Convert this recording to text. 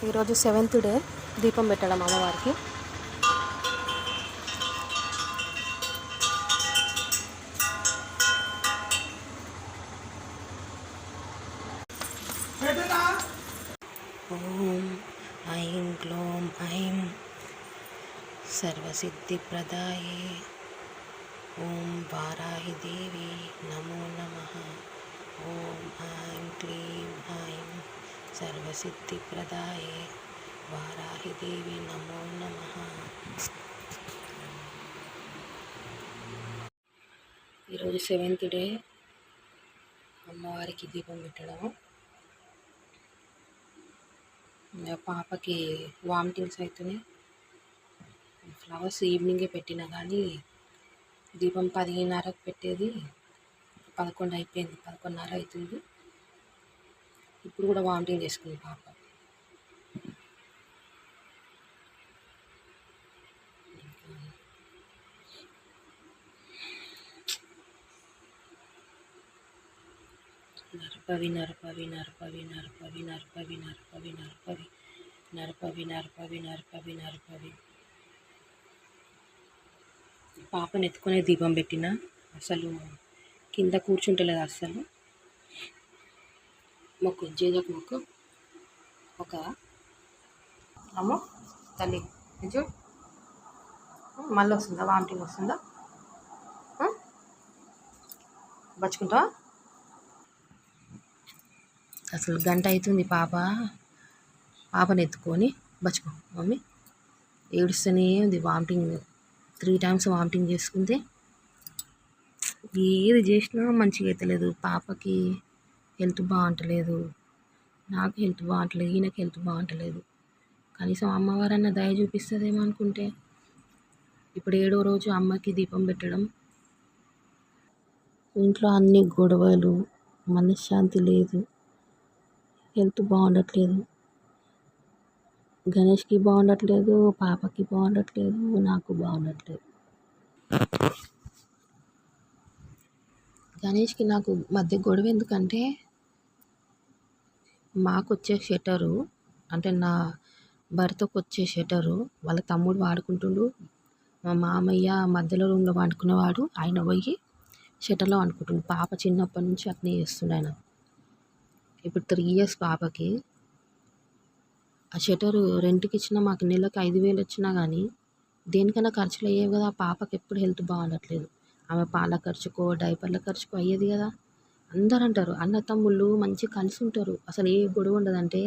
ఈరోజు 7th day దీపం పెట్టడం అమ్మవారికి. ఓం ఐం క్లోం ఐం సర్వసిద్ధిప్రదాయే ఓం వారాహి దేవి నమో నమః. ఓం ఐం క్లీం ఐం సర్వసిద్ధిప్రదాయే వారాహి దేవి నమో నమః. ఈరోజు 7th డే అమ్మవారికి దీపం పెట్టడం. పాపకి వామిటింగ్స్ అవుతున్నాయి. ఫ్లవర్స్ ఈవినింగే పెట్టినా కానీ దీపం 10:30కు పెట్టేది 11 అయిపోయింది, 11:30 అవుతుంది. ఇప్పుడు కూడా వామిటింగ్ చేసుకుంది పాప. నరపవి నరపవి నరపవి నరపవి నరపవి నరపవి నరపవి నరపవి నరపవి నరపవి నరపవి. పాపను ఎత్తుకునే దీపం పెట్టిన అసలు కింద కూర్చుంటలేదు. అస్సలు మొక్కు జేజకు మొక్కు. ఒక అమ్మ తల్లి నిజం మళ్ళీ వస్తుందా? వామిటింగ్ వస్తుందా? బచ్చుకుంటావా? అసలు గంట అవుతుంది పాపను ఎత్తుకొని బచ్చుకో మమ్మీ. ఏడుస్తూనే ఉంది. వామిటింగ్ 3 times వామిటింగ్ చేసుకుంటే ఏది చేసినా మంచిగా అవుతలేదు. పాపకి హెల్త్ బాగుంటలేదు, నాకు హెల్త్ బాగుంటలేదు, ఈయనకి హెల్త్ బాగుంటలేదు. కనీసం అమ్మవారన్న దయ చూపిస్తుందేమో అనుకుంటే ఇప్పుడు 7వ రోజు అమ్మకి దీపం పెట్టడం. ఇంట్లో అన్ని గొడవలు, మనశ్శాంతి లేదు, హెల్త్ బాగుండట్లేదు. గణేష్కి బాగుండట్లేదు, పాపకి బాగుండట్లేదు, నాకు బాగుండట్లేదు. గణేష్కి నాకు మధ్య గొడవ ఎందుకంటే మాకు వచ్చే షట్టరు, అంటే నా భర్తకు వచ్చే షట్టరు వాళ్ళ తమ్ముడు వాడుకుంటుండు. మా మామయ్య మధ్యలో రూమ్లో వండుకునేవాడు, ఆయన పోయి షట్టర్లో వండుకుంటుండు. పాప చిన్నప్పటి నుంచి అట్నే చేస్తుండు ఆయన. ఇప్పుడు 3 years పాపకి. ఆ షట్టరు రెంట్కి ఇచ్చినా మాకు నెలకు 5,000 వచ్చినా కానీ దేనికైనా ఖర్చులు అయ్యేవి కదా. పాపకి ఎప్పుడు హెల్త్ బాగుండట్లేదు. ఆమె పాల ఖర్చుకో డైపర్ల ఖర్చుకో అయ్యేది కదా. అందరు అంటారు అన్న తమ్ముళ్ళు మంచిగా కలిసి ఉంటారు, అసలు ఏ గొడవ ఉండదంటే